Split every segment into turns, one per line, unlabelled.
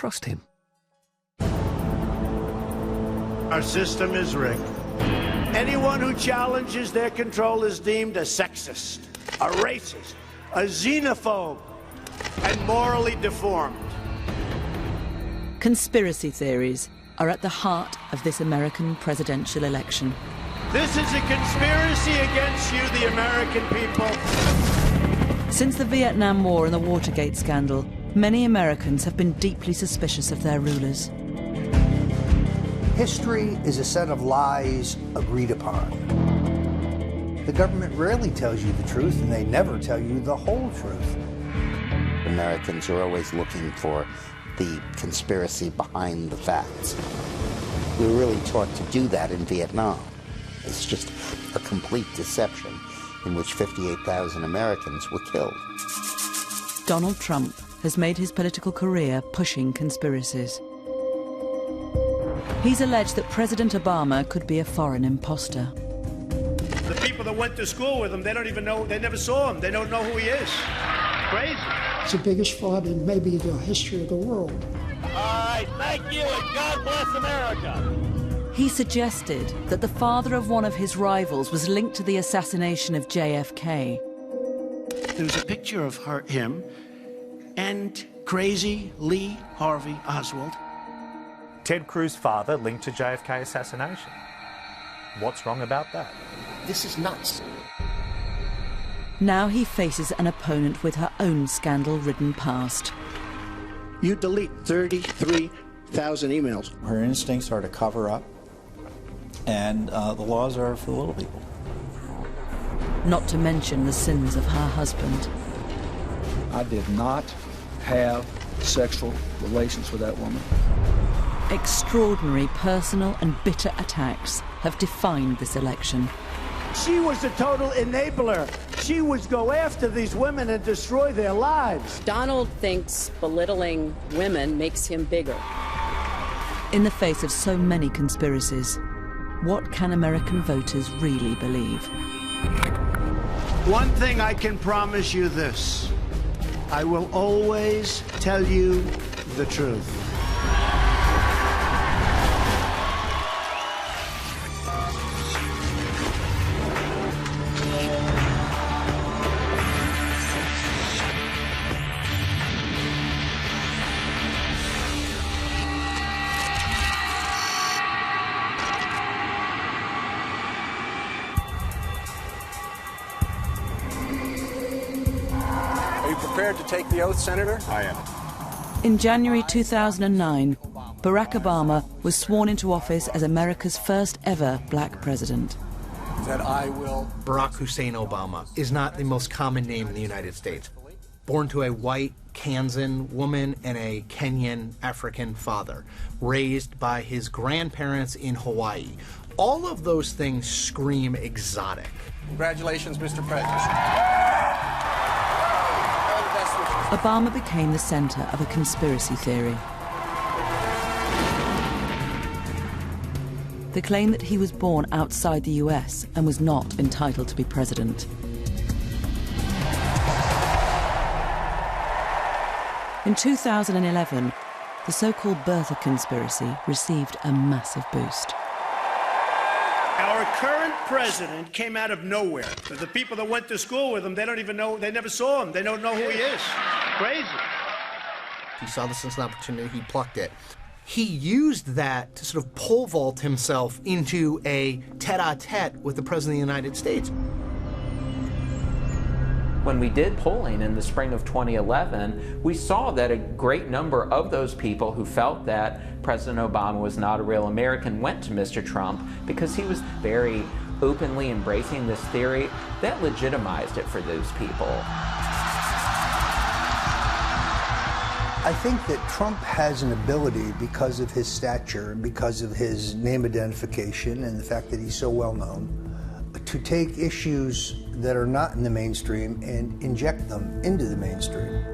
trust him.
Our system is rigged. Anyone who challenges their control is deemed a sexist, a racist, a xenophobe, and morally deformed.
Conspiracy theories are at the heart of this American presidential election.
This is a conspiracy against you, the American people.
Since the Vietnam War and the Watergate scandal, many Americans have been deeply suspicious of their rulers.
History is a set of lies agreed upon. The government rarely tells you the truth, and they never tell you the whole truth.
Americans are always looking for the conspiracy behind the facts. We were really taught to do that in Vietnam. It's just a complete deception in which 58,000 Americans were killed.
Donald Trump has made his political career pushing conspiracies. He's alleged that President Obama could be a foreign imposter.
The people that went to school with him, they don't even know, they never saw him. They don't know who he is. Crazy.
It's the biggest fraud in maybe the history of the world.
All right, thank you, and God bless America.
He suggested that the father of one of his rivals was linked to the assassination of JFK.
There's a picture of him and crazy Lee Harvey Oswald.
Ted Cruz's father linked to JFK assassination. What's wrong about that?
This is nuts.
Now he faces an opponent with her own scandal-ridden past.
You delete 33,000 emails.
Her instincts are to cover up, and the laws are for the little people.
Not to mention the sins of her husband.
I did not have sexual relations with that woman.
Extraordinary personal and bitter attacks have defined this election.
She was a total enabler. She would go after these women and destroy their lives.
Donald thinks belittling women makes him bigger.
In the face of so many conspiracies, what can American voters really believe?
One thing I can promise you this. I will always tell you the truth.
Prepared to take the oath, Senator?
I am.
In January 2009, Barack Obama was sworn into office as America's first ever black president.
That I will...
Barack Hussein Obama is not the most common name in the United States. Born to a white Kansan woman and a Kenyan African father, raised by his grandparents in Hawaii. All of those things scream exotic.
Congratulations, Mr. President.
Obama became the center of a conspiracy theory. The claim that he was born outside the US and was not entitled to be president. In 2011, the so-called birther conspiracy received a massive boost.
Our current president came out of nowhere. The people that went to school with him, they don't even know, they never saw him. They don't know who he is. Crazy.
He saw this as an opportunity, he plucked it. He used that to sort of pole vault himself into a tete-a-tete with the President of the United States.
When we did polling in the spring of 2011, we saw that a great number of those people who felt that President Obama was not a real American went to Mr. Trump because he was very openly embracing this theory that legitimized it for those people.
I think that Trump has an ability, because of his stature and because of his name identification and the fact that he's so well known, to take issues that are not in the mainstream and inject them into the mainstream.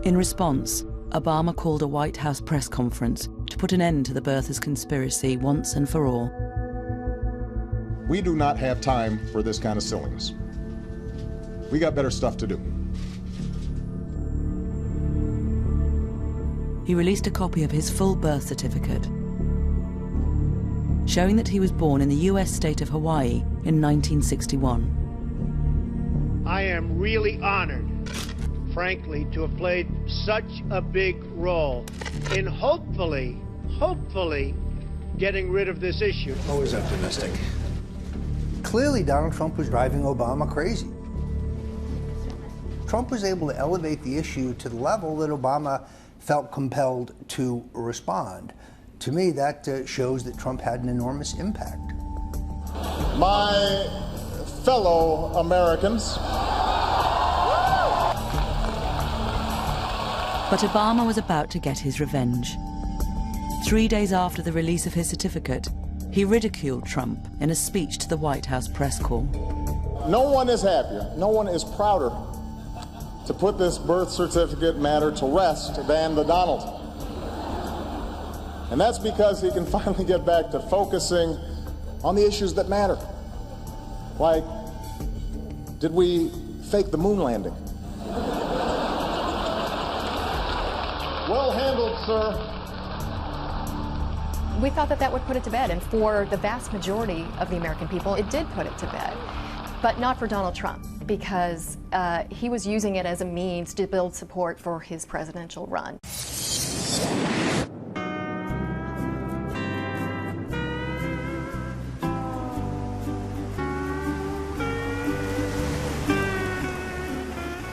In response, Obama called a White House press conference to put an end to the birthers conspiracy once and for all.
We do not have time for this kind of silliness. We got better stuff to do.
he released a copy of his full birth certificate, showing that he was born in the US state of Hawaii in 1961.
I am really honored, frankly, to have played such a big role in hopefully getting rid of this issue.
Always optimistic. Clearly, Donald Trump was driving Obama crazy. Trump was able to elevate the issue to the level that Obama felt compelled to respond. To me, that shows that Trump had an enormous impact.
My fellow Americans.
But Obama was about to get his revenge. 3 days after the release of his certificate, he ridiculed Trump in a speech to the White House press corps.
No one is happier, no one is prouder to put this birth certificate matter to rest than the Donald. And that's because he can finally get back to focusing on the issues that matter. Like, did we fake the moon landing? Well handled, sir.
We thought that that would put it to bed, and for the vast majority of the American people, it did put it to bed. But not for Donald Trump, because he was using it as a means to build support for his presidential run.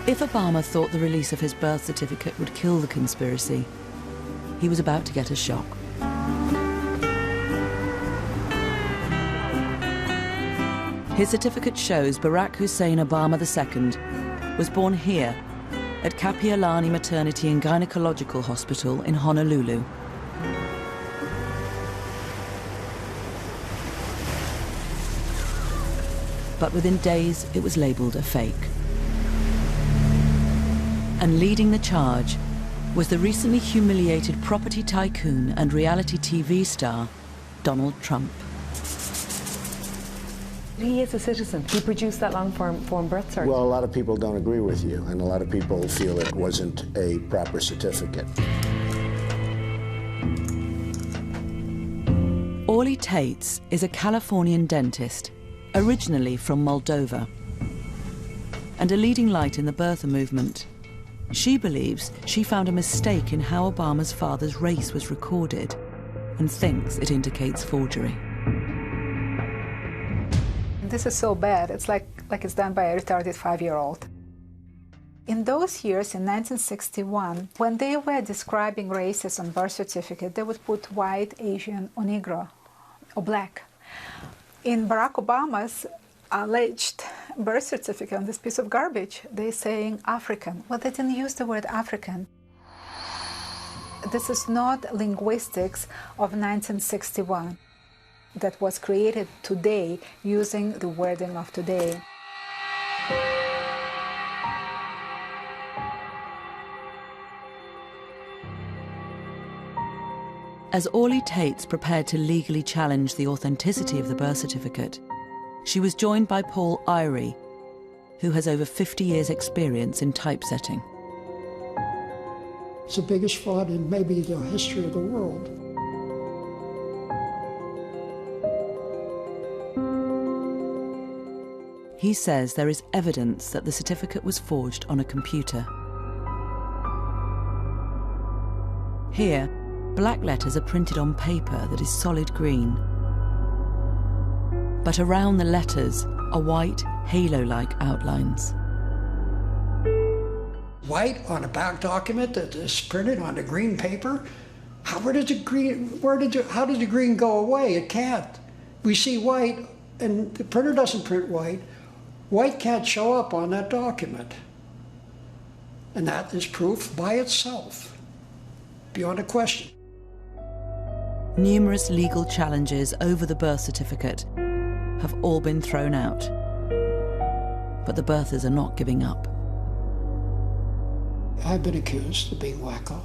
If Obama thought the release of his birth certificate would kill the conspiracy, he was about to get a shock. His certificate shows Barack Hussein Obama II was born here at Kapiolani Maternity and Gynecological Hospital in Honolulu. But within days, it was labelled a fake. And leading the charge was the recently humiliated property tycoon and reality TV star, Donald Trump.
He is a citizen. He produced that long-form birth certificate.
Well, a lot of people don't agree with you, and a lot of people feel it wasn't a proper certificate.
Orly Tates is a Californian dentist, originally from Moldova, and a leading light in the birther movement. She believes she found a mistake in how Obama's father's race was recorded and thinks it indicates forgery.
This is so bad. It's like it's done by a retarded 5-year-old. In those years, in 1961, when they were describing races on birth certificate, they would put white, Asian, or Negro, or black. In Barack Obama's alleged birth certificate on this piece of garbage, they're saying African. Well, they didn't use the word African. This is not linguistics of 1961 that was created today using the wording of today.
As Orly Tates prepared to legally challenge the authenticity of the birth certificate, she was joined by Paul Iry, who has over 50 years' experience in typesetting.
It's the biggest fraud in maybe the history of the world.
He says there is evidence that the certificate was forged on a computer. Here, black letters are printed on paper that is solid green. But around the letters are white, halo-like outlines.
White on a back document that is printed on the green paper? How did the green go away? It can't. We see white, and the printer doesn't print white. White can't show up on that document. And that is proof by itself, beyond a question.
Numerous legal challenges over the birth certificate have all been thrown out. But the birthers are not giving up.
I've been accused of being wacko.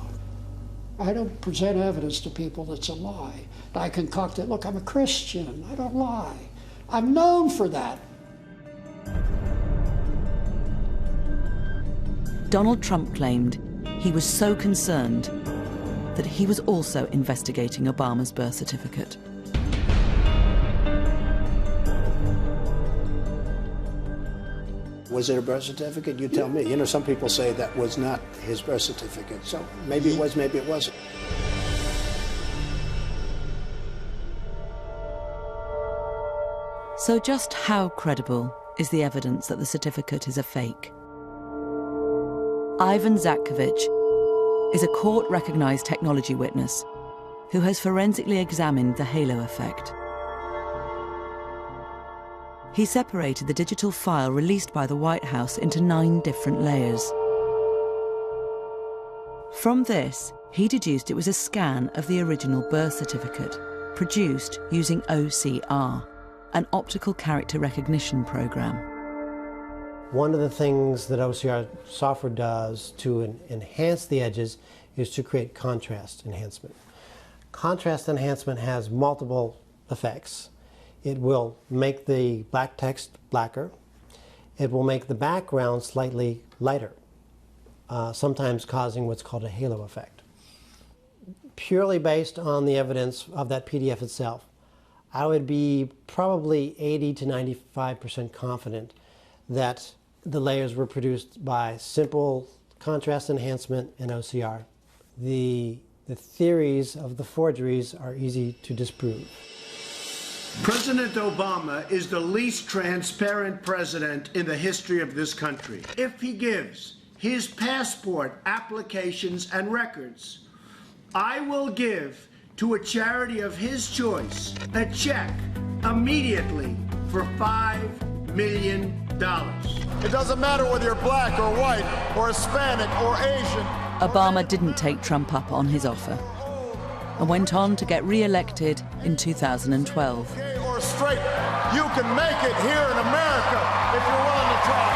I don't present evidence to people that's a lie. I concoct it. Look, I'm a Christian. I don't lie. I'm known for that.
Donald Trump claimed he was so concerned that he was also investigating Obama's birth certificate.
Was it a birth certificate? You tell me. You know, some people say that was not his birth certificate. So maybe it was, maybe it wasn't.
So just how credible is the evidence that the certificate is a fake? Ivan Zatkovich is a court-recognised technology witness who has forensically examined the halo effect. He separated the digital file released by the White House into 9 different layers. From this, he deduced it was a scan of the original birth certificate, produced using OCR, an optical character recognition program.
One of the things that OCR software does to enhance the edges is to create contrast enhancement. Contrast enhancement has multiple effects. It will make the black text blacker. It will make the background slightly lighter, sometimes causing what's called a halo effect. Purely based on the evidence of that PDF itself, I would be probably 80 to 95% confident that the layers were produced by simple contrast enhancement and OCR. The theories of the forgeries are easy to disprove.
President Obama is the least transparent president in the history of this country. If he gives his passport applications and records, I will give to a charity of his choice a check immediately for $5 million.
It doesn't matter whether you're black or white or Hispanic or Asian.
Obama didn't take Trump up on his offer and went on to get re-elected in 2012.
Gay or straight, you can make it here in America if you're willing to try.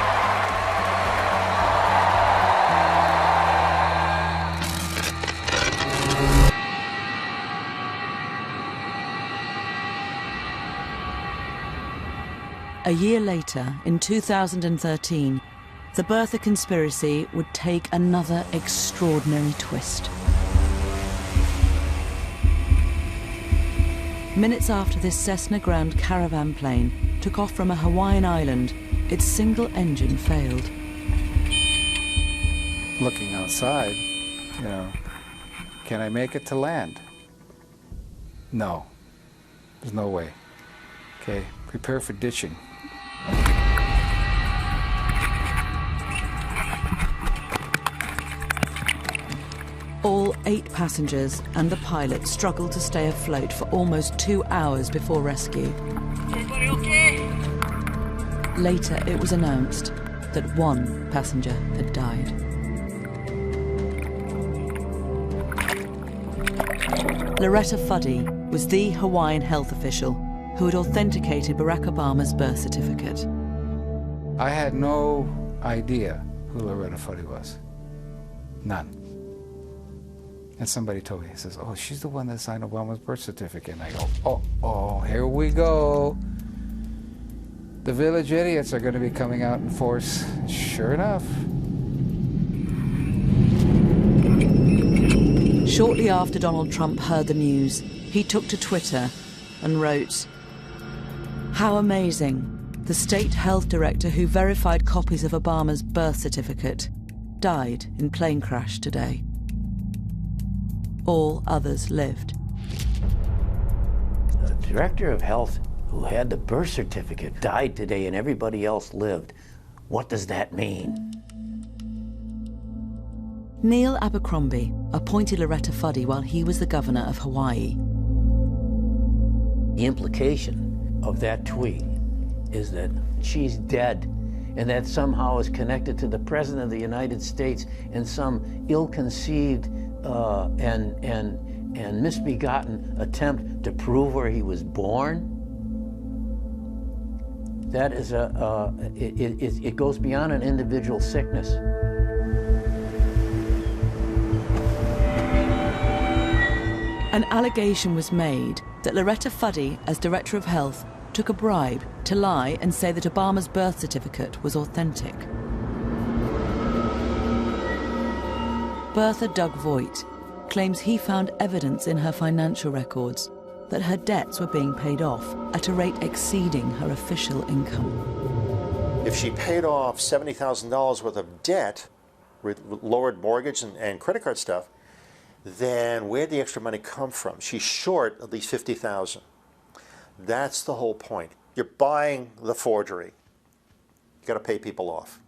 A year later, in 2013, the birther conspiracy would take another extraordinary twist. Minutes after this Cessna Ground caravan plane took off from a Hawaiian island, its single engine failed.
Looking outside, you know, can I make it to land? No, there's no way. Okay, prepare for ditching.
All 8 passengers and the pilot struggled to stay afloat for almost 2 hours before rescue.
Everybody okay?
Later, it was announced that 1 passenger had died. Loretta Fuddy was the Hawaiian health official who had authenticated Barack Obama's birth certificate.
I had no idea who Loretta Fuddy was. None. And somebody told me, he says, oh, she's the one that signed Obama's birth certificate. And I go, oh, here we go. The village idiots are going to be coming out in force. Sure enough.
Shortly after Donald Trump heard the news, he took to Twitter and wrote, "How amazing. The state health director who verified copies of Obama's birth certificate died in plane crash today. All others lived."
The director of health who had the birth certificate died today and everybody else lived. What does that mean?
Neil Abercrombie appointed Loretta Fuddy while he was the governor of Hawaii.
The implication of that tweet is that she's dead and that somehow is connected to the President of the United States in some ill-conceived and misbegotten attempt to prove where he was born. That is it goes beyond an individual sickness.
An allegation was made that Loretta Fuddy, as Director of Health, took a bribe to lie and say that Obama's birth certificate was authentic. Bertha Doug Voigt claims he found evidence in her financial records that her debts were being paid off at a rate exceeding her official income.
If she paid off $70,000 worth of debt with lowered mortgage and credit card stuff, then where'd the extra money come from? She's short at least $50,000. That's the whole point. You're buying the forgery. You got to pay people off.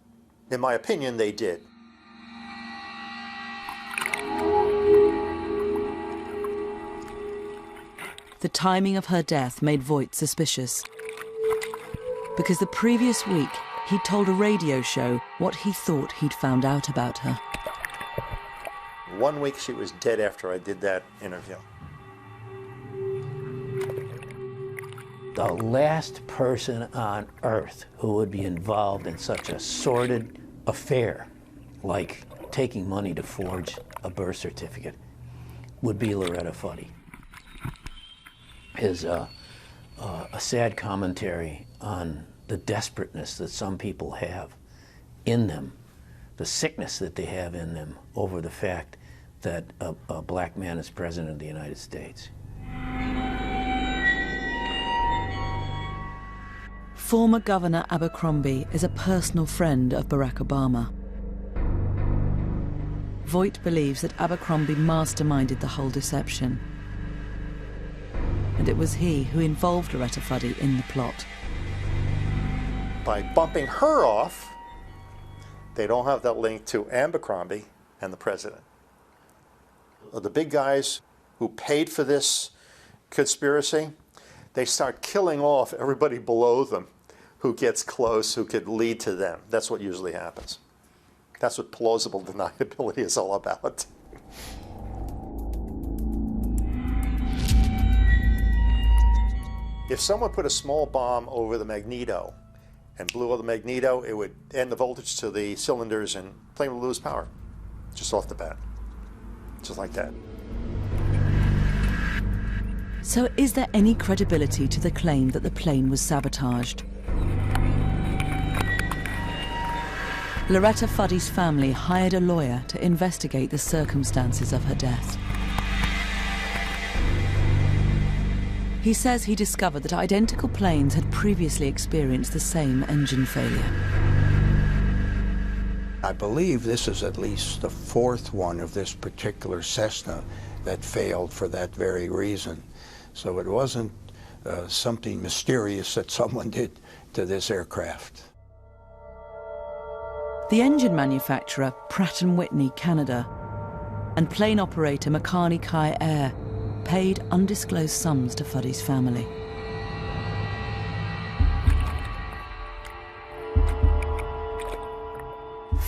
In my opinion, they did.
The timing of her death made Voigt suspicious, because the previous week he'd told a radio show what he thought he'd found out about her.
1 week she was dead after I did that interview.
The last person on earth who would be involved in such a sordid affair, like taking money to forge a birth certificate, would be Loretta Fuddy. Is a sad commentary on the desperateness that some people have in them, the sickness that they have in them over the fact that a black man is president of the United States.
Former Governor Abercrombie is a personal friend of Barack Obama. Voigt believes that Abercrombie masterminded the whole deception, and it was he who involved Loretta Fuddy in the plot.
By bumping her off, they don't have that link to Abercrombie and the president. The big guys who paid for this conspiracy, they start killing off everybody below them who gets close, who could lead to them. That's what usually happens. That's what plausible deniability is all about. If someone put a small bomb over the magneto and blew up the magneto, it would end the voltage to the cylinders and the plane would lose power, just off the bat. Just like that.
So is there any credibility to the claim that the plane was sabotaged? Loretta Fuddy's family hired a lawyer to investigate the circumstances of her death. He says he discovered that identical planes had previously experienced the same engine failure.
I believe this is at least the fourth one of this particular Cessna that failed for that very reason. So it wasn't something mysterious that someone did to this aircraft.
The engine manufacturer, Pratt & Whitney Canada, and plane operator Makani Kai Air paid undisclosed sums to Fuddy's family.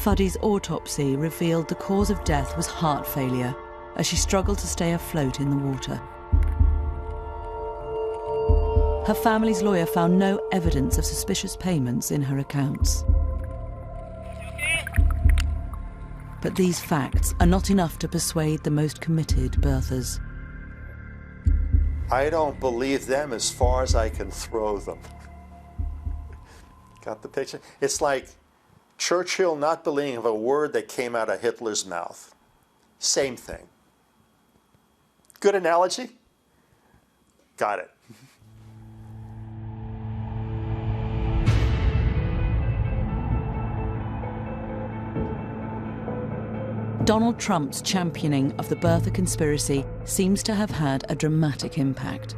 Fuddy's autopsy revealed the cause of death was heart failure, as she struggled to stay afloat in the water. Her family's lawyer found no evidence of suspicious payments in her accounts. But these facts are not enough to persuade the most committed birthers.
I don't believe them as far as I can throw them. Got the picture? It's like Churchill not believing a word that came out of Hitler's mouth. Same thing. Good analogy? Got it.
Donald Trump's championing of the birther conspiracy seems to have had a dramatic impact.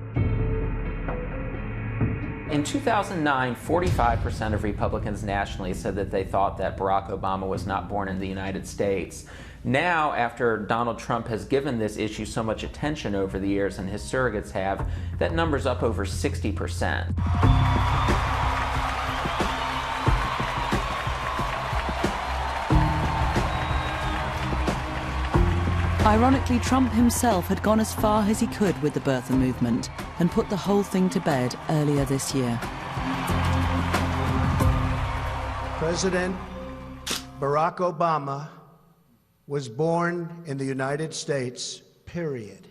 In 2009, 45% of Republicans nationally said that they thought that Barack Obama was not born in the United States. Now, after Donald Trump has given this issue so much attention over the years, and his surrogates have, that number's up over 60%.
Ironically, Trump himself had gone as far as he could with the birther movement and put the whole thing to bed earlier this year.
President Barack Obama was born in the United States, period.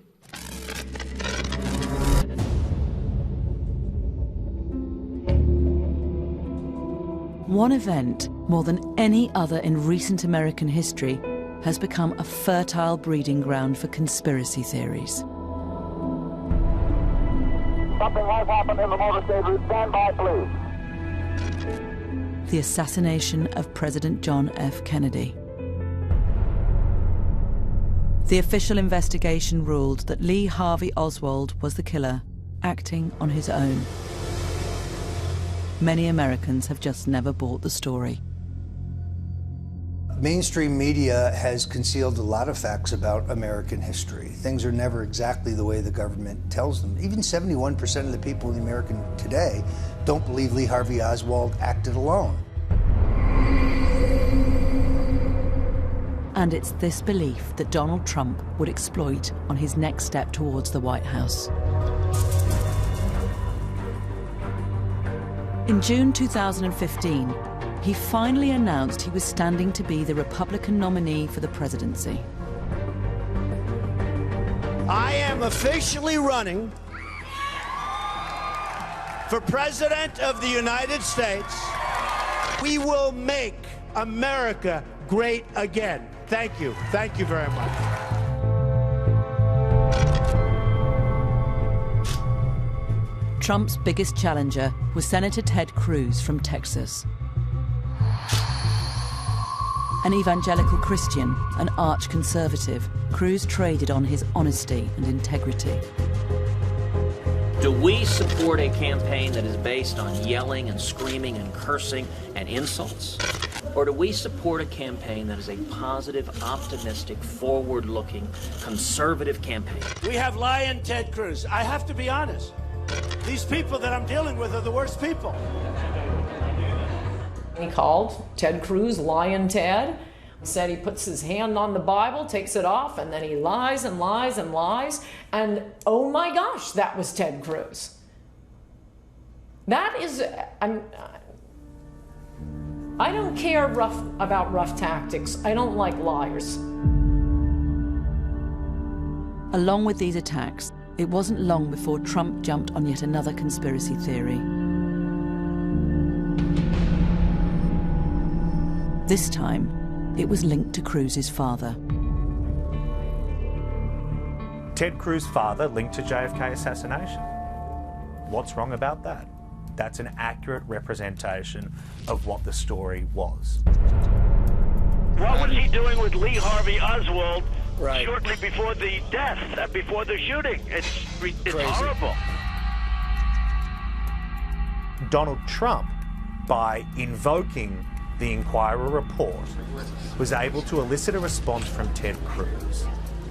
One event, more than any other in recent American history, has become a fertile breeding ground for conspiracy theories.
Something has happened in the motorcade route. Stand by, please.
The assassination of President John F. Kennedy. The official investigation ruled that Lee Harvey Oswald was the killer, acting on his own. Many Americans have just never bought the story.
Mainstream media has concealed a lot of facts about American history. Things are never exactly the way the government tells them. Even 71% of the people in the American today don't believe Lee Harvey Oswald acted alone.
And it's this belief that Donald Trump would exploit on his next step towards the White House. In June 2015, he finally announced he was standing to be the Republican nominee for the presidency.
I am officially running for President of the United States. We will make America great again. Thank you. Thank you very much.
Trump's biggest challenger was Senator Ted Cruz from Texas. An evangelical Christian, an arch-conservative, Cruz traded on his honesty and integrity.
Do we support a campaign that is based on yelling and screaming and cursing and insults? Or do we support a campaign that is a positive, optimistic, forward-looking, conservative campaign?
We have lying Ted Cruz. I have to be honest. These people that I'm dealing with are the worst people.
He called Ted Cruz Lion Ted, said he puts his hand on the Bible, takes it off, and then he lies and lies and lies. And oh my gosh, that was Ted Cruz. That is, I don't care about rough tactics. I don't like liars.
Along with these attacks, it wasn't long before Trump jumped on yet another conspiracy theory. This time, it was linked to Cruz's father.
Ted Cruz's father linked to JFK assassination. What's wrong about that? That's an accurate representation of what the story was.
What was he doing with Lee Harvey Oswald shortly before the death, before the shooting? It's horrible.
Donald Trump, by invoking the Inquirer report, was able to elicit a response from Ted Cruz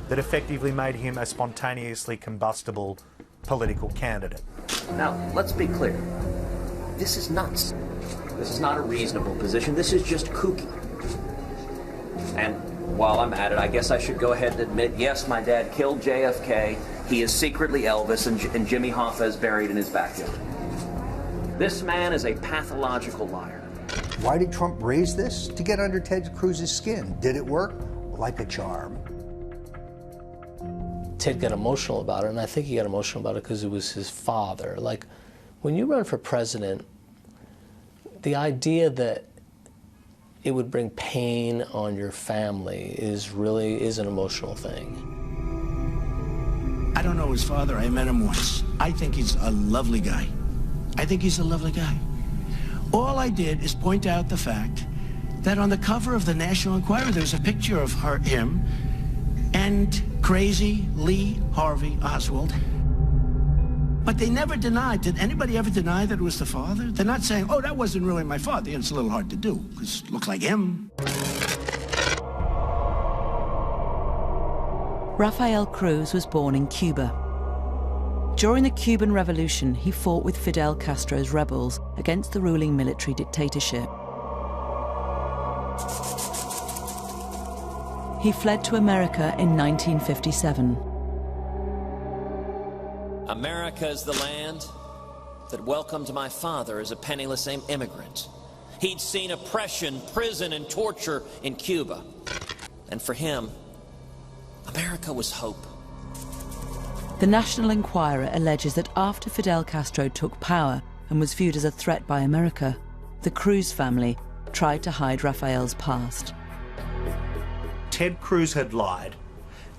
that effectively made him a spontaneously combustible political candidate.
Now, let's be clear. This is nuts. This is not a reasonable position. This is just kooky. And while I'm at it, I guess I should go ahead and admit, yes, my dad killed JFK. He is secretly Elvis, and Jimmy Hoffa is buried in his backyard. This man is a pathological liar.
Why did Trump raise this? To get under Ted Cruz's skin. Did it work? Like a charm.
Ted got emotional about it, and I think he got emotional about it because it was his father. Like, when you run for president, the idea that it would bring pain on your family is an emotional thing.
I don't know his father. I met him once. I think he's a lovely guy. All I did is point out the fact that on the cover of the National Enquirer, there's a picture of him and crazy Lee Harvey Oswald. But they never denied. Did anybody ever deny that it was the father? They're not saying, oh, that wasn't really my father. It's a little hard to do, because it looks like him.
Rafael Cruz was born in Cuba. During the Cuban Revolution, he fought with Fidel Castro's rebels against the ruling military dictatorship. He fled to America in 1957.
America is the land that welcomed my father as a penniless immigrant. He'd seen oppression, prison, and torture in Cuba. And for him, America was hope.
The National Enquirer alleges that after Fidel Castro took power and was viewed as a threat by America, the Cruz family tried to hide Rafael's past.
Ted Cruz had lied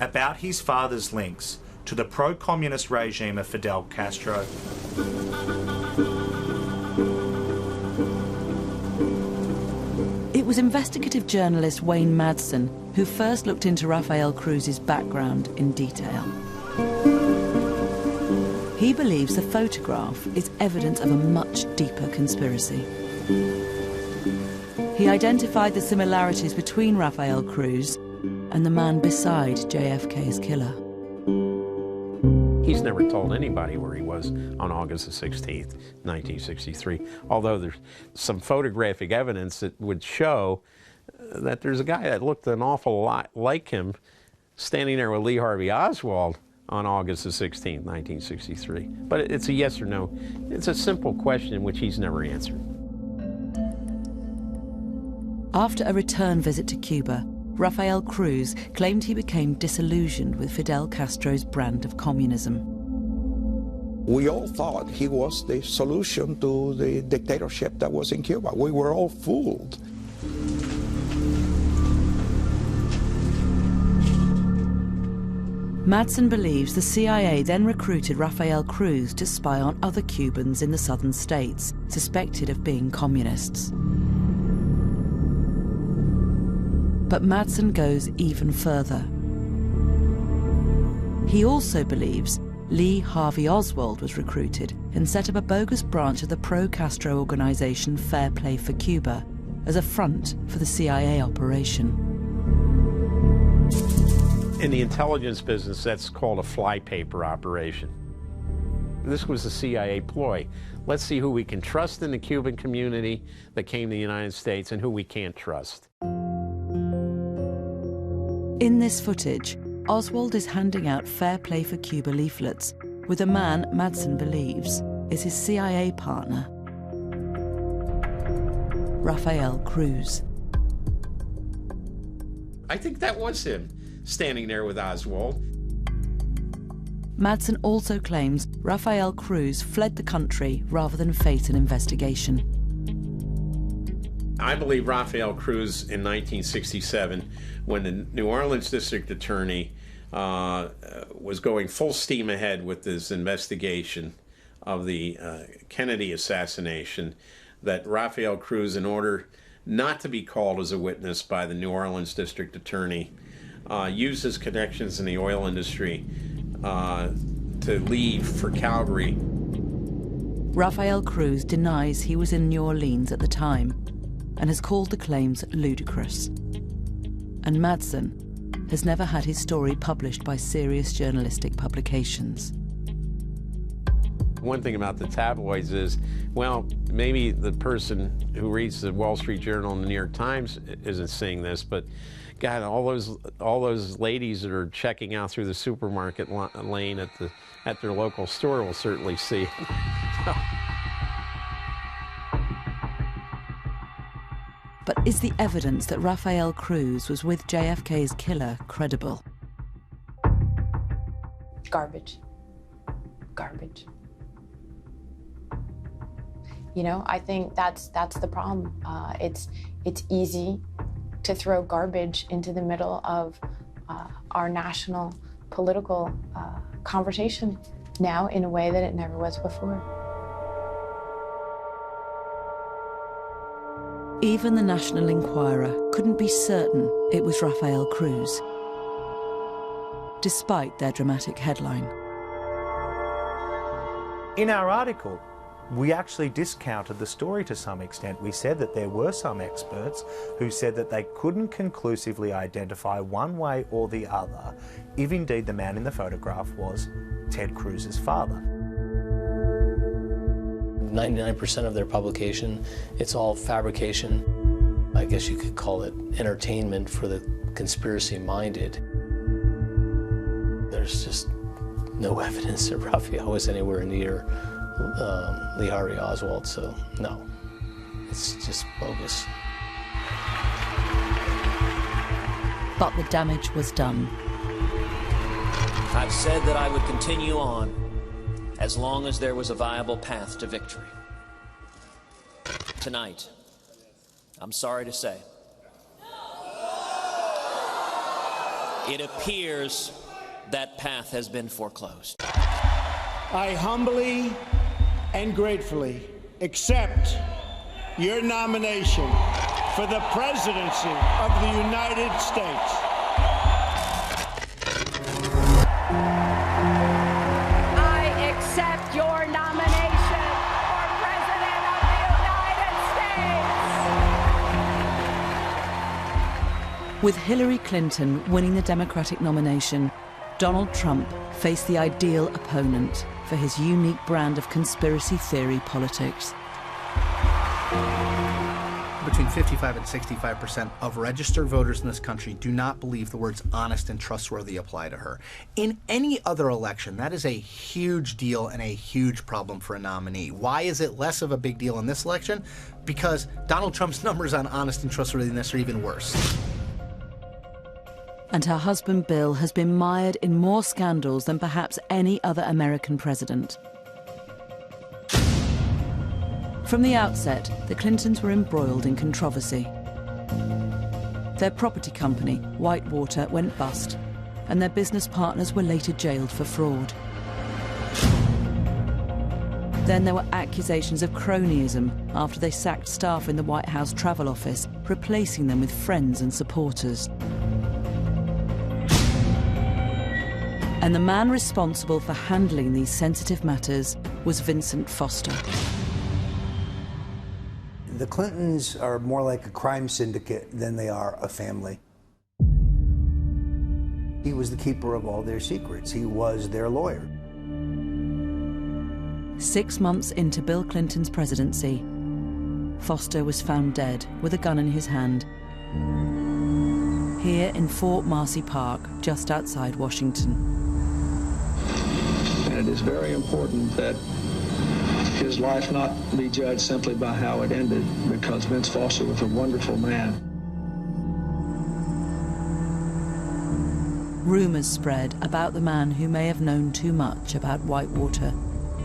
about his father's links to the pro-communist regime of Fidel Castro.
It was investigative journalist Wayne Madsen who first looked into Rafael Cruz's background in detail. He believes the photograph is evidence of a much deeper conspiracy. He identified the similarities between Rafael Cruz and the man beside JFK's killer.
He's never told anybody where he was on August the 16th, 1963, although there's some photographic evidence that would show that there's a guy that looked an awful lot like him standing there with Lee Harvey Oswald on August the 16th, 1963. But it's a yes or no. It's a simple question which he's never answered.
After a return visit to Cuba, Rafael Cruz claimed he became disillusioned with Fidel Castro's brand of communism.
We all thought he was the solution to the dictatorship that was in Cuba. We were all fooled.
Madsen believes the CIA then recruited Rafael Cruz to spy on other Cubans in the southern states, suspected of being communists. But Madsen goes even further. He also believes Lee Harvey Oswald was recruited and set up a bogus branch of the pro-Castro organization Fair Play for Cuba as a front for the CIA operation.
In the intelligence business, that's called a flypaper operation. This was a CIA ploy. Let's see who we can trust in the Cuban community that came to the United States and who we can't trust.
In this footage, Oswald is handing out Fair Play for Cuba leaflets with a man Madsen believes is his CIA partner, Rafael Cruz.
I think that was him, standing there with Oswald.
Madsen also claims Rafael Cruz fled the country rather than face an investigation.
I believe Rafael Cruz in 1967, when the New Orleans district attorney was going full steam ahead with this investigation of the Kennedy assassination, that Rafael Cruz, in order not to be called as a witness by the New Orleans district attorney, used his connections in the oil industry to leave for Calgary.
Rafael Cruz denies he was in New Orleans at the time and has called the claims ludicrous. And Madsen has never had his story published by serious journalistic publications.
One thing about the tabloids is, well, maybe the person who reads the Wall Street Journal and the New York Times isn't seeing this, but God, all those ladies that are checking out through the supermarket lane at their local store will certainly see it.
But is the evidence that Rafael Cruz was with JFK's killer credible?
Garbage. Garbage. You know, I think that's the problem. It's easy to throw garbage into the middle of our national political conversation now in a way that it never was before.
Even the National Enquirer couldn't be certain it was Rafael Cruz, despite their dramatic headline.
In our article, we actually discounted the story to some extent. We said that there were some experts who said that they couldn't conclusively identify one way or the other if indeed the man in the photograph was Ted Cruz's father.
99% of their publication, it's all fabrication. I guess you could call it entertainment for the conspiracy-minded. There's just no evidence that Rafael was anywhere near Lee Harvey Oswald, so no, it's just bogus.
But the damage was done.
I've said that I would continue on as long as there was a viable path to victory. Tonight, I'm sorry to say,
it appears that path has been foreclosed.
I humbly and gratefully accept your nomination for the presidency of the United States.
I accept your nomination for President of the United States.
With Hillary Clinton winning the Democratic nomination, Donald Trump faced the ideal opponent for his unique brand of conspiracy theory politics.
Between 55 and 65% of registered voters in this country do not believe the words honest and trustworthy apply to her. In any other election, that is a huge deal and a huge problem for a nominee. Why is it less of a big deal in this election? Because Donald Trump's numbers on honest and trustworthiness are even worse.
And her husband Bill has been mired in more scandals than perhaps any other American president. From the outset, the Clintons were embroiled in controversy. Their property company, Whitewater, went bust, and their business partners were later jailed for fraud. Then there were accusations of cronyism after they sacked staff in the White House travel office, replacing them with friends and supporters. And the man responsible for handling these sensitive matters was Vincent Foster.
The Clintons are more like a crime syndicate than they are a family. He was the keeper of all their secrets. He was their lawyer.
6 months into Bill Clinton's presidency, Foster was found dead with a gun in his hand, here in Fort Marcy Park, just outside Washington.
And it is very important that his life not be judged simply by how it ended, because Vince Foster was a wonderful man.
Rumors spread about the man who may have known too much about Whitewater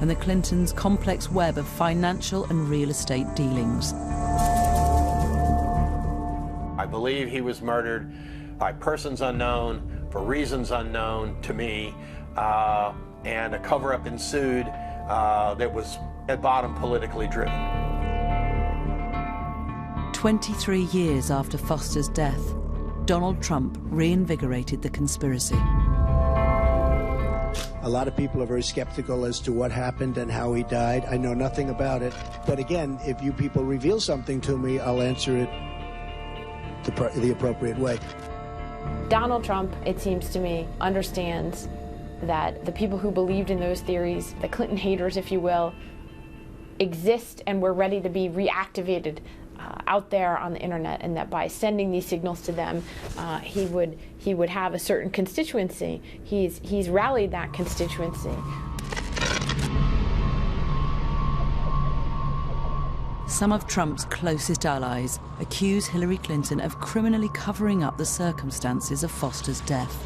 and the Clintons' complex web of financial and real estate dealings.
I believe he was murdered by persons unknown, for reasons unknown to me, and a cover-up ensued that was at bottom politically driven.
23 years after Foster's death, Donald Trump reinvigorated the conspiracy.
A lot of people are very skeptical as to what happened and how he died. I know nothing about it. But again, if you people reveal something to me, I'll answer it the appropriate way.
Donald Trump, it seems to me, understands that the people who believed in those theories, the Clinton haters, if you will, exist and were ready to be reactivated out there on the internet, and that by sending these signals to them, he would have a certain constituency. He's rallied that constituency.
Some of Trump's closest allies accuse Hillary Clinton of criminally covering up the circumstances of Foster's death.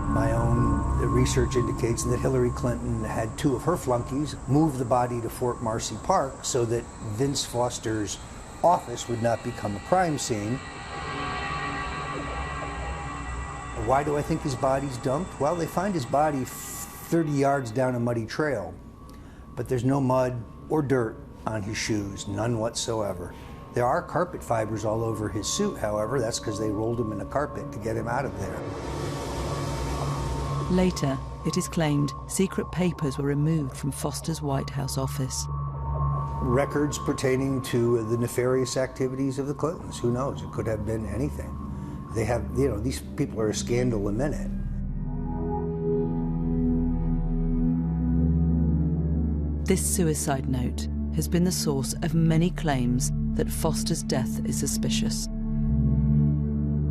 My own research indicates that Hillary Clinton had two of her flunkies move the body to Fort Marcy Park so that Vince Foster's office would not become a crime scene. Why do I think his body's dumped? Well, they find his body 30 yards down a muddy trail, but there's no mud or dirt on his shoes, none whatsoever. There are carpet fibers all over his suit, however. That's because they rolled him in a carpet to get him out of there.
Later, it is claimed secret papers were removed from Foster's White House office.
Records pertaining to the nefarious activities of the Clintons. Who knows? It could have been anything. They have, you know, these people are a scandal a minute.
This suicide note has been the source of many claims that Foster's death is suspicious.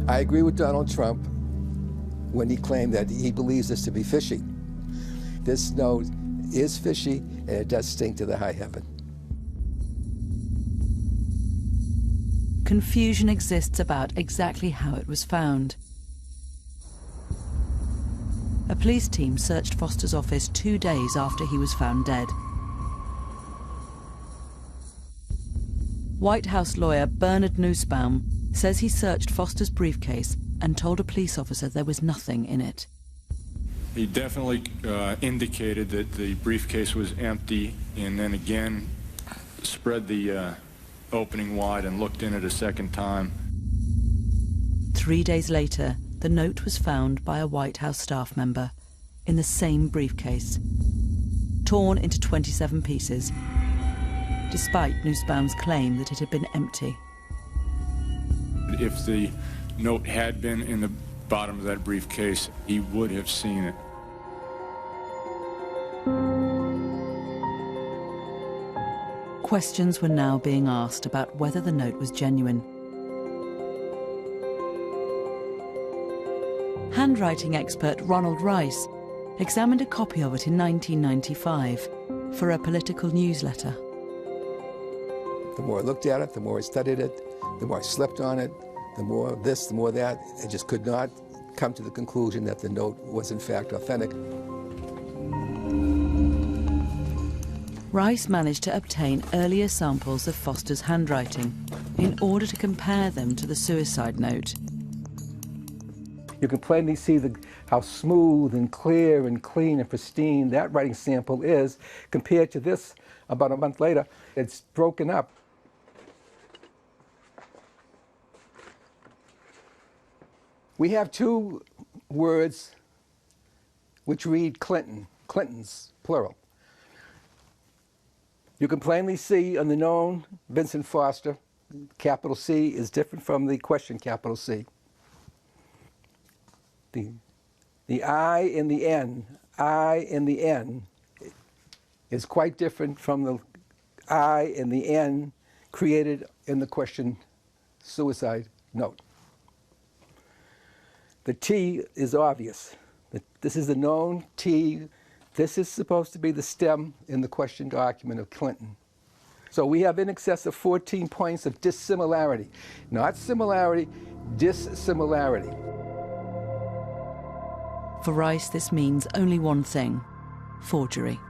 I agree with Donald Trump when he claimed that he believes this to be fishy. This note is fishy, and it does stink to the high heaven.
Confusion exists about exactly how it was found. A police team searched Foster's office 2 days after he was found dead. White House lawyer Bernard Nussbaum says he searched Foster's briefcase and told a police officer there was nothing in it.
He definitely indicated that the briefcase was empty, and then again spread the opening wide and looked in it a second time.
3 days later, the note was found by a White House staff member in the same briefcase, torn into 27 pieces, despite Nussbaum's claim that it had been empty.
If the note had been in the bottom of that briefcase, he would have seen it.
Questions were now being asked about whether the note was genuine. Handwriting expert Ronald Rice examined a copy of it in 1995 for a political newsletter.
The more I looked at it, the more I studied it, the more I slept on it, the more this, the more that. I just could not come to the conclusion that the note was in fact authentic.
Rice managed to obtain earlier samples of Foster's handwriting in order to compare them to the suicide note.
You can plainly see how smooth and clear and clean and pristine that writing sample is compared to this about a month later. It's broken up. We have two words which read Clinton, Clintons, plural. You can plainly see on the known Vincent Foster, capital C is different from the question capital C. The I in the N is quite different from the I in the N created in the question suicide note. The T is obvious. This is the known T. This is supposed to be the stem in the question document of Clinton. So we have in excess of 14 points of dissimilarity. Not similarity, dissimilarity.
For Rice, this means only one thing: forgery.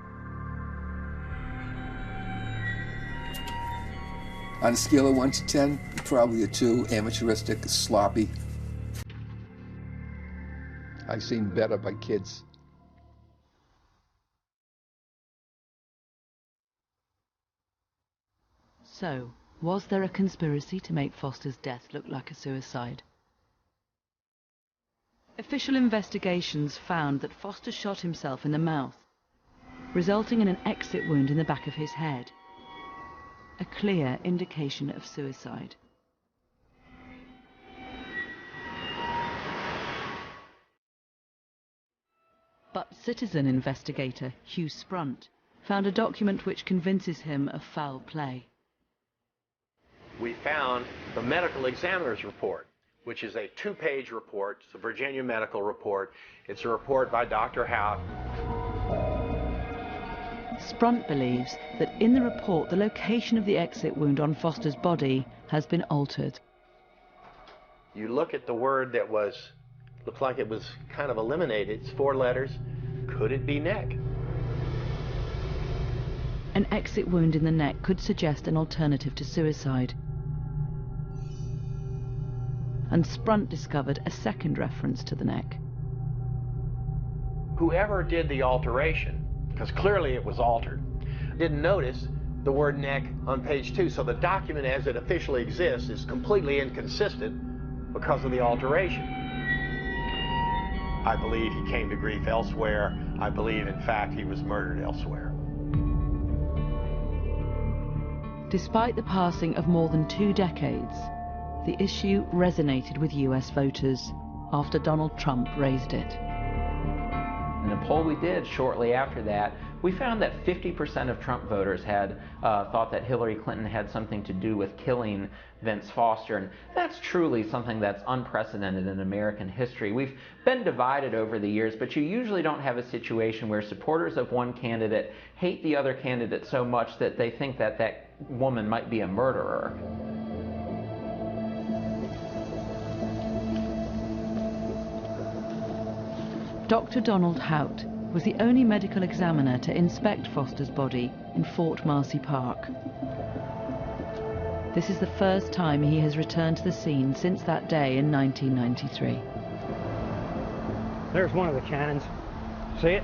On a scale of 1 to 10, probably a 2, amateuristic, sloppy. I've seen better by kids.
So, was there a conspiracy to make Foster's death look like a suicide? Official investigations found that Foster shot himself in the mouth, resulting in an exit wound in the back of his head. A clear indication of suicide. But citizen investigator Hugh Sprunt found a document which convinces him of foul play.
We found the medical examiner's report, which is a 2-page report. It's a Virginia medical report. It's a report by Dr. Howe.
Sprunt believes that in the report the location of the exit wound on Foster's body has been altered.
You look at the word that looked like it was kind of eliminated. It's 4 letters. Could it be neck?
An exit wound in the neck could suggest an alternative to suicide. And Sprunt discovered a second reference to the neck.
Whoever did the alteration, because clearly it was altered, didn't notice the word neck on page 2, so the document as it officially exists is completely inconsistent because of the alteration. I believe he came to grief elsewhere. I believe, in fact, he was murdered elsewhere.
Despite the passing of more than 2 decades, the issue resonated with US voters after Donald Trump raised it.
In a poll we did shortly after that, we found that 50% of Trump voters had thought that Hillary Clinton had something to do with killing Vince Foster, and that's truly something that's unprecedented in American history. We've been divided over the years, but you usually don't have a situation where supporters of one candidate hate the other candidate so much that they think that that woman might be a murderer.
Dr. Donald Hout was the only medical examiner to inspect Foster's body in Fort Marcy Park. This is the first time he has returned to the scene since that day in 1993.
There's one of the cannons. See it?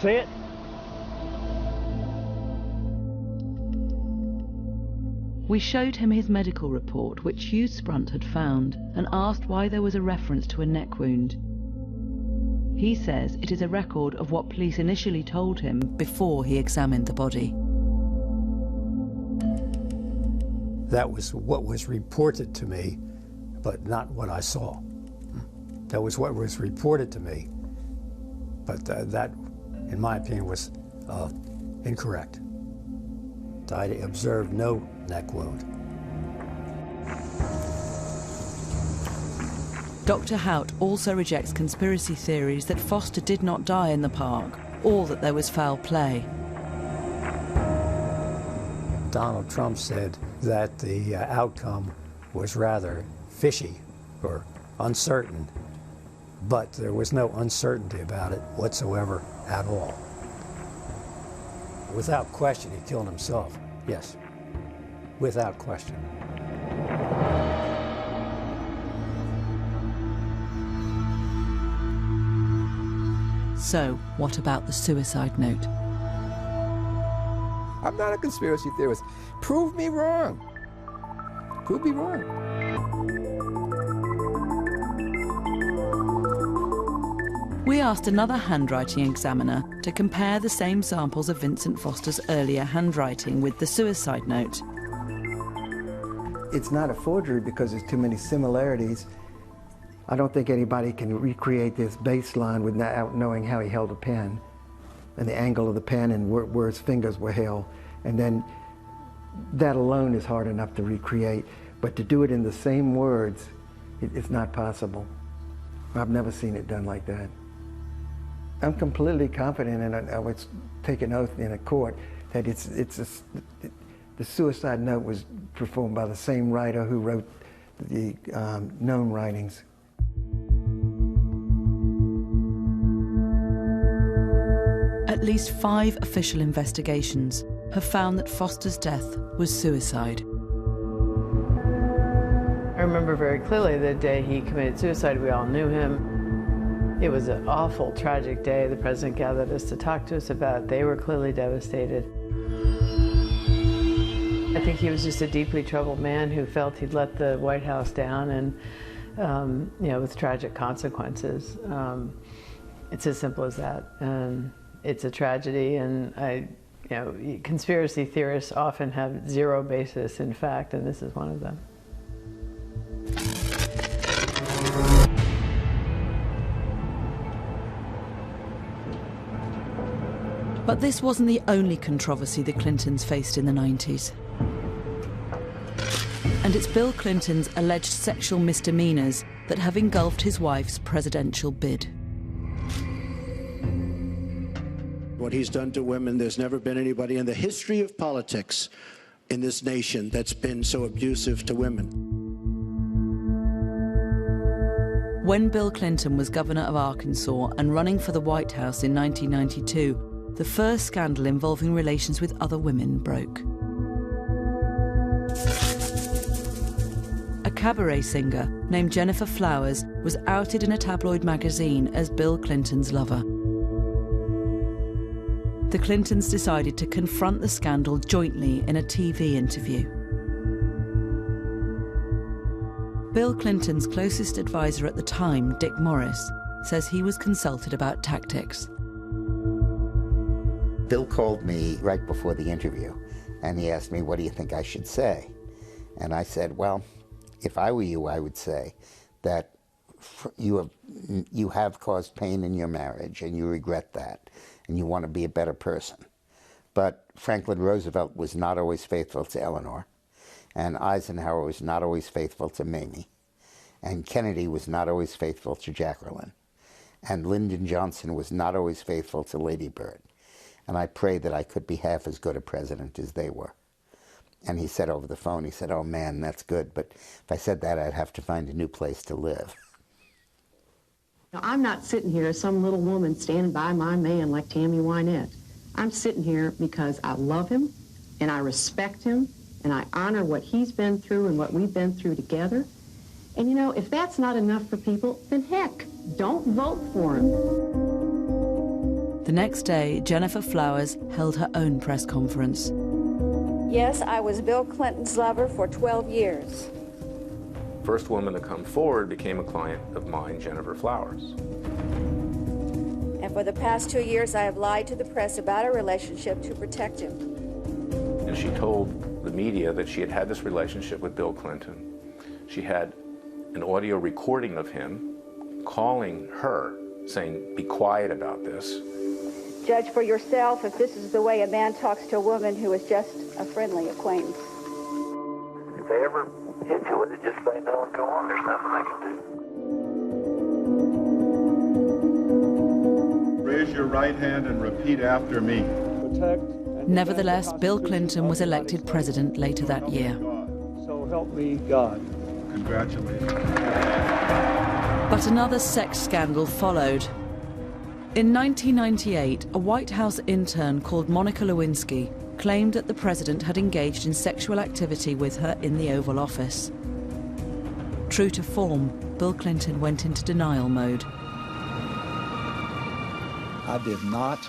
See it?
We showed him his medical report, which Hugh Sprunt had found, and asked why there was a reference to a neck wound. He says it is a record of what police initially told him before he examined the body.
That was what was reported to me, but not what I saw. That was what was reported to me, but that, in my opinion, was incorrect. I observed no neck wound.
Dr. Hout also rejects conspiracy theories that Foster did not die in the park, or that there was foul play.
Donald Trump said that the outcome was rather fishy or uncertain, but there was no uncertainty about it whatsoever at all. Without question, he killed himself. Yes, without question.
So, what about the suicide note?
I'm not a conspiracy theorist. Prove me wrong. Prove me wrong.
We asked another handwriting examiner to compare the same samples of Vincent Foster's earlier handwriting with the suicide note.
It's not a forgery because there's too many similarities. I don't think anybody can recreate this baseline without knowing how he held a pen and the angle of the pen and where his fingers were held. And then that alone is hard enough to recreate. But to do it in the same words, it's not possible. I've never seen it done like that. I'm completely confident, and I would take an oath in a court, that the suicide note was performed by the same writer who wrote the known writings.
At least 5 official investigations have found that Foster's death was suicide.
I remember very clearly the day he committed suicide. We all knew him. It was an awful, tragic day. The president gathered us to talk to us about it. They were clearly devastated. I think he was just a deeply troubled man who felt he'd let the White House down, and with tragic consequences. It's as simple as that. And it's a tragedy, and conspiracy theorists often have zero basis in fact, and this is one of them.
But this wasn't the only controversy the Clintons faced in the 90s. And it's Bill Clinton's alleged sexual misdemeanors that have engulfed his wife's presidential bid.
What he's done to women, there's never been anybody in the history of politics in this nation that's been so abusive to women.
When Bill Clinton was governor of Arkansas and running for the White House in 1992, the first scandal involving relations with other women broke. A cabaret singer named Jennifer Flowers was outed in a tabloid magazine as Bill Clinton's lover. The Clintons decided to confront the scandal jointly in a TV interview. Bill Clinton's closest advisor at the time, Dick Morris, says he was consulted about tactics.
Bill called me right before the interview, and he asked me, what do you think I should say? And I said, well, if I were you, I would say that you have caused pain in your marriage, and you regret that, and you want to be a better person. But Franklin Roosevelt was not always faithful to Eleanor, and Eisenhower was not always faithful to Mamie, and Kennedy was not always faithful to Jacqueline, and Lyndon Johnson was not always faithful to Lady Bird. And I prayed that I could be half as good a president as they were. And he said over the phone, he said, oh man, that's good, but if I said that, I'd have to find a new place to live.
Now, I'm not sitting here as some little woman standing by my man like Tammy Wynette. I'm sitting here because I love him, and I respect him, and I honor what he's been through and what we've been through together. And you know, if that's not enough for people, then heck, don't vote for him.
The next day, Jennifer Flowers held her own press conference.
Yes, I was Bill Clinton's lover for 12 years.
First woman to come forward became a client of mine, Jennifer Flowers.
And for the past 2 years, I have lied to the press about our relationship to protect him.
And she told the media that she had had this relationship with Bill Clinton. She had an audio recording of him calling her, saying, "Be quiet about this."
Judge for yourself if this is the way a man talks to a woman who is just a friendly acquaintance.
If they ever hit you with it, just say no and go on. There's nothing I can do.
Raise your right hand and repeat after me. Protect.
Nevertheless, Bill Clinton was elected president later that year.
So help me God. Congratulations.
But another sex scandal followed. In 1998, a White House intern called Monica Lewinsky claimed that the president had engaged in sexual activity with her in the Oval Office. True to form, Bill Clinton went into denial mode.
I did not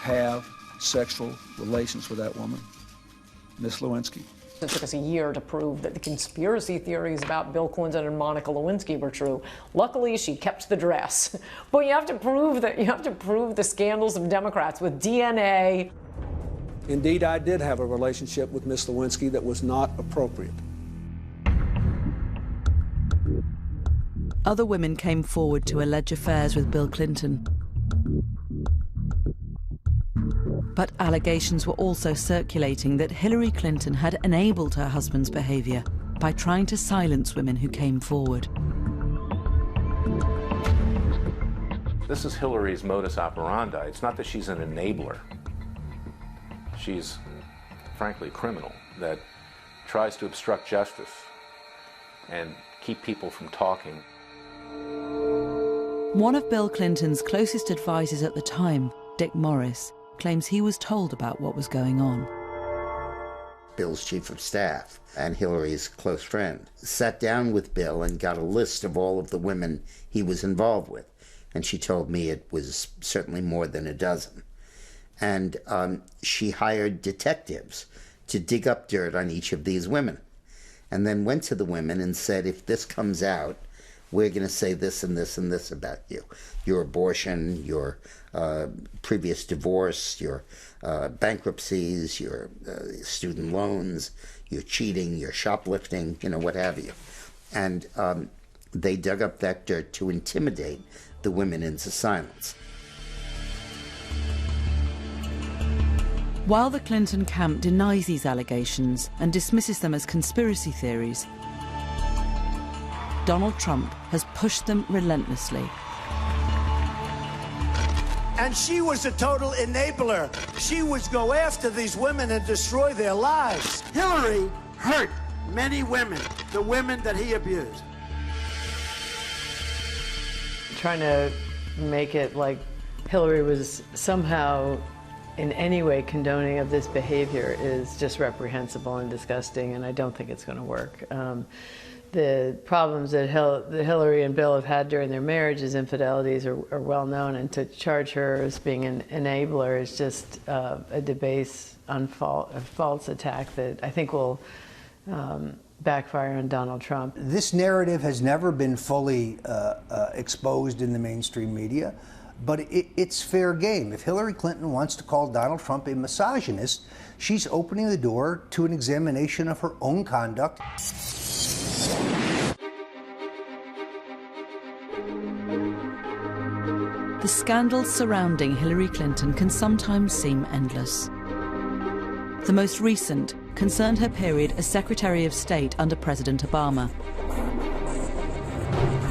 have sexual relations with that woman, Miss Lewinsky.
It took us a year to prove that the conspiracy theories about Bill Clinton and Monica Lewinsky were true. Luckily, she kept the dress. But you have to prove the scandals of Democrats with DNA.
Indeed, I did have a relationship with Miss Lewinsky that was not appropriate.
Other women came forward to allege affairs with Bill Clinton. But allegations were also circulating that Hillary Clinton had enabled her husband's behavior by trying to silence women who came forward.
This is Hillary's modus operandi. It's not that she's an enabler. She's, frankly, a criminal that tries to obstruct justice and keep people from talking.
One of Bill Clinton's closest advisors at the time, Dick Morris, claims he was told about what was going on.
Bill's chief of staff and Hillary's close friend sat down with Bill and got a list of all of the women he was involved with. And she told me it was certainly more than a dozen. And she hired detectives to dig up dirt on each of these women, and then went to the women and said, if this comes out, we're going to say this and this and this about you. Your abortion, your previous divorce, your bankruptcies, your student loans, your cheating, your shoplifting, what have you. And they dug up that dirt to intimidate the women into silence.
While the Clinton camp denies these allegations and dismisses them as conspiracy theories, Donald Trump has pushed them relentlessly.
And she was a total enabler. She would go after these women and destroy their lives. Hillary hurt many women, the women that he abused.
Trying to make it like Hillary was somehow in any way condoning of this behavior is just reprehensible and disgusting, and I don't think it's going to work. The problems that Hillary and Bill have had during their marriage's infidelities are well known, and to charge her as being an enabler is just a debased, a false attack that I think will backfire on Donald Trump.
This narrative has never been fully exposed in the mainstream media, but it's fair game. If Hillary Clinton wants to call Donald Trump a misogynist, she's opening the door to an examination of her own conduct.
The scandals surrounding Hillary Clinton can sometimes seem endless. The most recent concerned her period as Secretary of State under President Obama.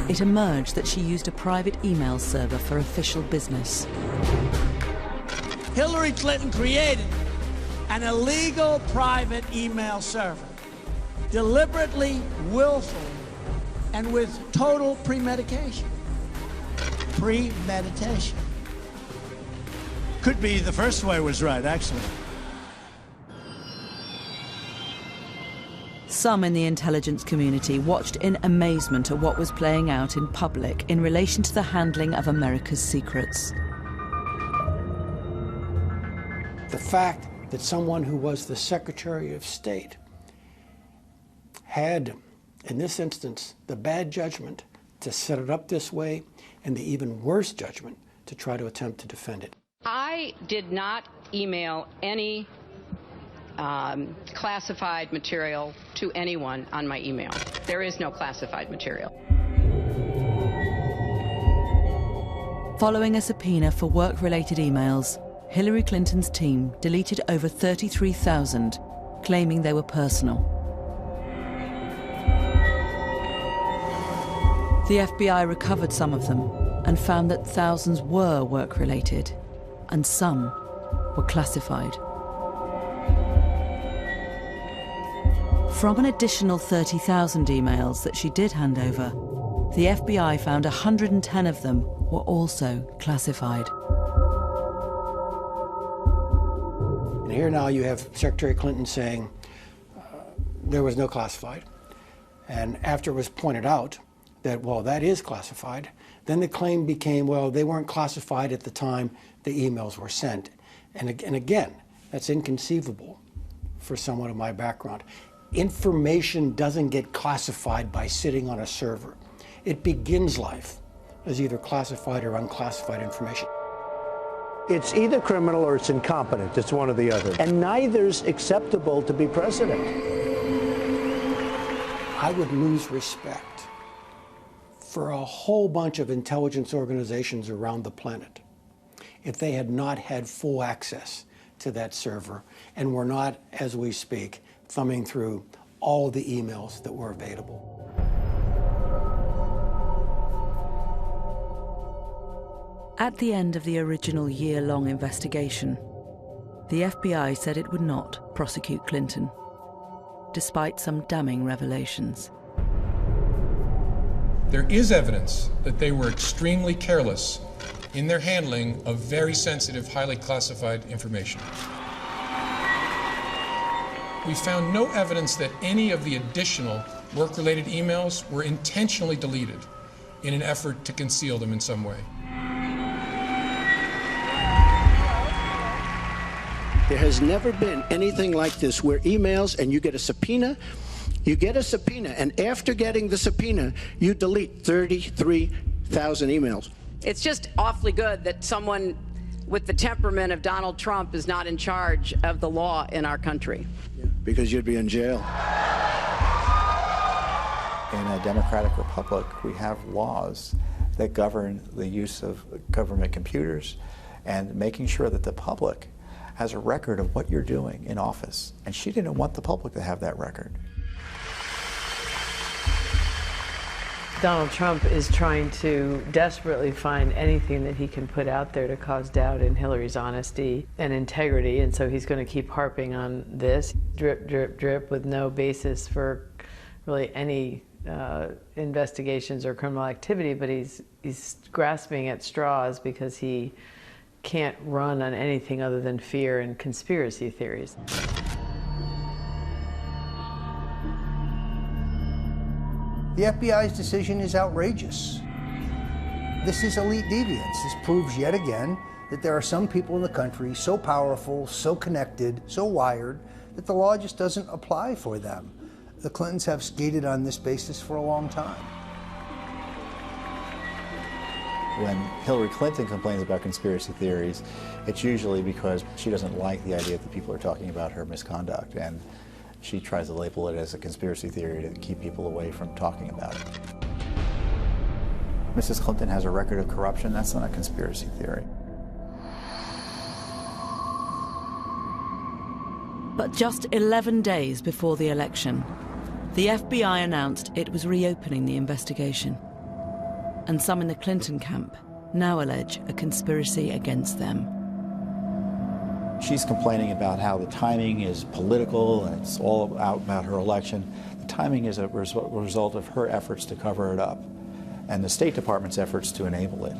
It emerged that she used a private email server for official business.
Hillary Clinton created an illegal private email server, deliberately, willfully, and with total premeditation. Premeditation. Could be the first way was right, actually.
Some in the intelligence community watched in amazement at what was playing out in public in relation to the handling of America's secrets.
The fact that someone who was the Secretary of State had, in this instance, the bad judgment to set it up this way and the even worse judgment to try to attempt to defend it.
I did not email any classified material to anyone on my email. There is no classified material.
Following a subpoena for work-related emails, Hillary Clinton's team deleted over 33,000, claiming they were personal. The FBI recovered some of them and found that thousands were work-related, and some were classified. From an additional 30,000 emails that she did hand over, the FBI found 110 of them were also classified.
And here now you have Secretary Clinton saying there was no classified. And after it was pointed out that, well, that is classified, then the claim became, well, they weren't classified at the time the emails were sent. And again, that's inconceivable for someone of my background. Information doesn't get classified by sitting on a server. It begins life as either classified or unclassified information.
It's either criminal or it's incompetent. It's one or the other. And neither's acceptable to be president.
I would lose respect for a whole bunch of intelligence organizations around the planet if they had not had full access to that server and were not, as we speak, thumbing through all of the emails that were available.
At the end of the original year-long investigation, the FBI said it would not prosecute Clinton, despite some damning revelations.
There is evidence that they were extremely careless in their handling of very sensitive, highly classified information. We found no evidence that any of the additional work-related emails were intentionally deleted in an effort to conceal them in some way.
There has never been anything like this where emails and you get a subpoena, and after getting the subpoena, you delete 33,000 emails.
It's just awfully good that someone with the temperament of Donald Trump is not in charge of the law in our country.
Because you'd be in jail.
In a democratic republic, we have laws that govern the use of government computers and making sure that the public has a record of what you're doing in office. And she didn't want the public to have that record.
Donald Trump is trying to desperately find anything that he can put out there to cause doubt in Hillary's honesty and integrity, and so he's going to keep harping on this, drip, drip, drip, with no basis for really any investigations or criminal activity, but he's grasping at straws because he can't run on anything other than fear and conspiracy theories.
The FBI's decision is outrageous. This is elite deviance. This proves yet again that there are some people in the country so powerful, so connected, so wired, that the law just doesn't apply for them. The Clintons have skated on this basis for a long time.
When Hillary Clinton complains about conspiracy theories, it's usually because she doesn't like the idea that people are talking about her misconduct, and she tries to label it as a conspiracy theory to keep people away from talking about it. Mrs. Clinton has a record of corruption. That's not a conspiracy theory.
But just 11 days before the election, the FBI announced it was reopening the investigation. And some in the Clinton camp now allege a conspiracy against them.
She's complaining about how the timing is political and it's all out about her election. The timing is a result of her efforts to cover it up and the State Department's efforts to enable it.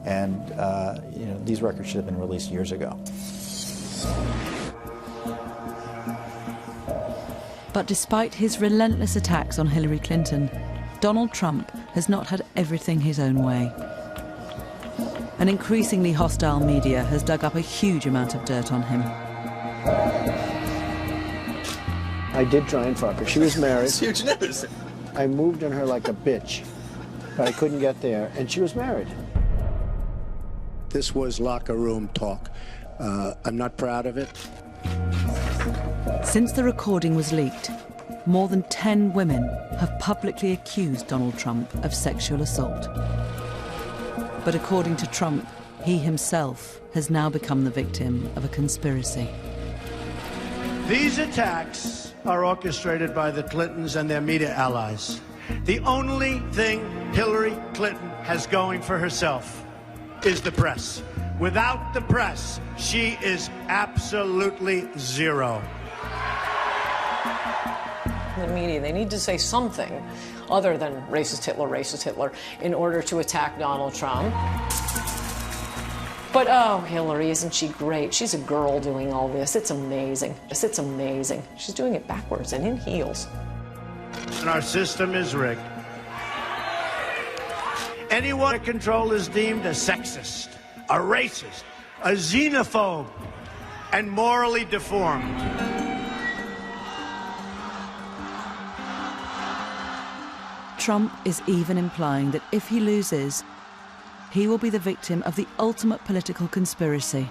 And these records should have been released years ago.
But despite his relentless attacks on Hillary Clinton, Donald Trump has not had everything his own way. An increasingly hostile media has dug up a huge amount of dirt on him.
I did try and fuck her. She was married.
It's huge news.
I moved on her like a bitch, but I couldn't get there, and she was married.
This was locker room talk. I'm not proud of it.
Since the recording was leaked, more than 10 women have publicly accused Donald Trump of sexual assault. But according to Trump, he himself has now become the victim of a conspiracy.
These attacks are orchestrated by the Clintons and their media allies. The only thing Hillary Clinton has going for herself is the press. Without the press, she is absolutely zero.
The media, they need to say something other than racist Hitler, in order to attack Donald Trump. But, oh, Hillary, isn't she great? She's a girl doing all this. It's amazing. It's amazing. She's doing it backwards and in heels.
And our system is rigged. Anyone in control is deemed a sexist, a racist, a xenophobe, and morally deformed.
Trump is even implying that if he loses, he will be the victim of the ultimate political conspiracy,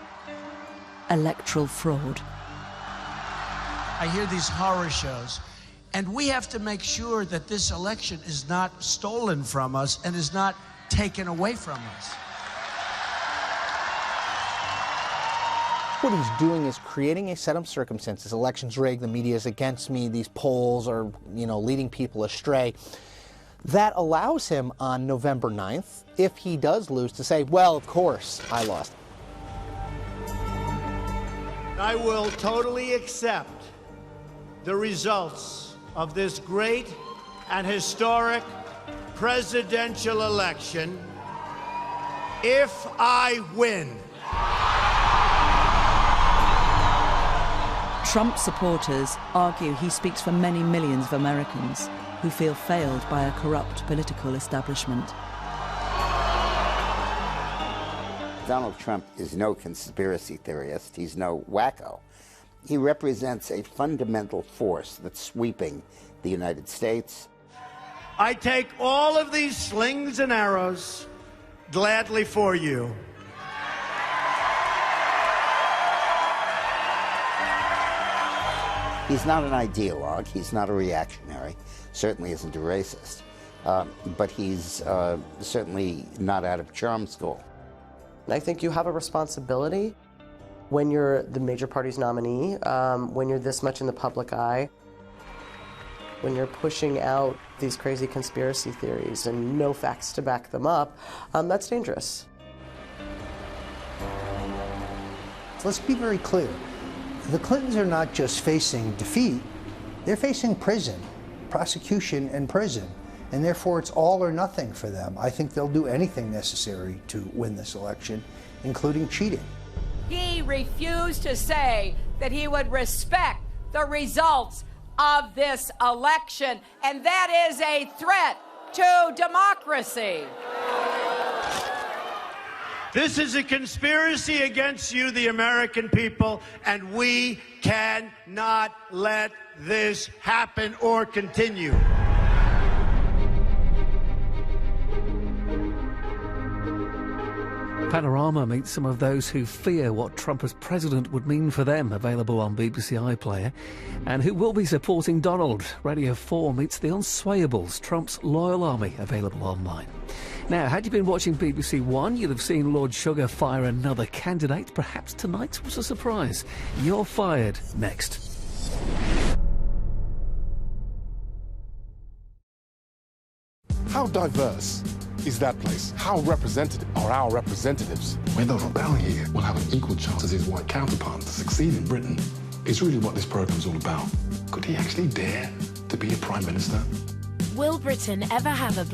electoral fraud.
I hear these horror shows, and we have to make sure that this election is not stolen from us and is not taken away from us.
What he's doing is creating a set of circumstances. Elections rigged, the media is against me, these polls are, leading people astray. That allows him on November 9th, if he does lose, to say, well, of course, I lost.
I will totally accept the results of this great and historic presidential election if I win.
Trump supporters argue he speaks for many millions of Americans who feel failed by a corrupt political establishment.
Donald Trump is no conspiracy theorist. He's no wacko. He represents a fundamental force that's sweeping the United States.
I take all of these slings and arrows gladly for you.
He's not an ideologue. He's not a reactionary. Certainly isn't a racist. But he's certainly not out of charm school.
I think you have a responsibility when you're the major party's nominee, when you're this much in the public eye, when you're pushing out these crazy conspiracy theories and no facts to back them up, that's dangerous.
Let's be very clear. The Clintons are not just facing defeat, they're facing prison, prosecution and prison. And therefore it's all or nothing for them. I think they'll do anything necessary to win this election, including cheating.
He refused to say that he would respect the results of this election, and that is a threat to democracy.
This is a conspiracy against you, the American people, and we cannot let this happen or continue.
Panorama meets some of those who fear what Trump as president would mean for them, available on BBC iPlayer, and who will be supporting Donald. Radio 4 meets the Unswayables, Trump's loyal army, available online. Now, had you been watching BBC One, you'd have seen Lord Sugar fire another candidate. Perhaps tonight was a surprise. You're fired next.
How diverse is that place? How representative are our representatives?
Whether or not here will have an equal chance as his white counterpart to succeed in Britain is really what this program's all about. Could he actually dare to be a prime minister?
Will Britain ever have a black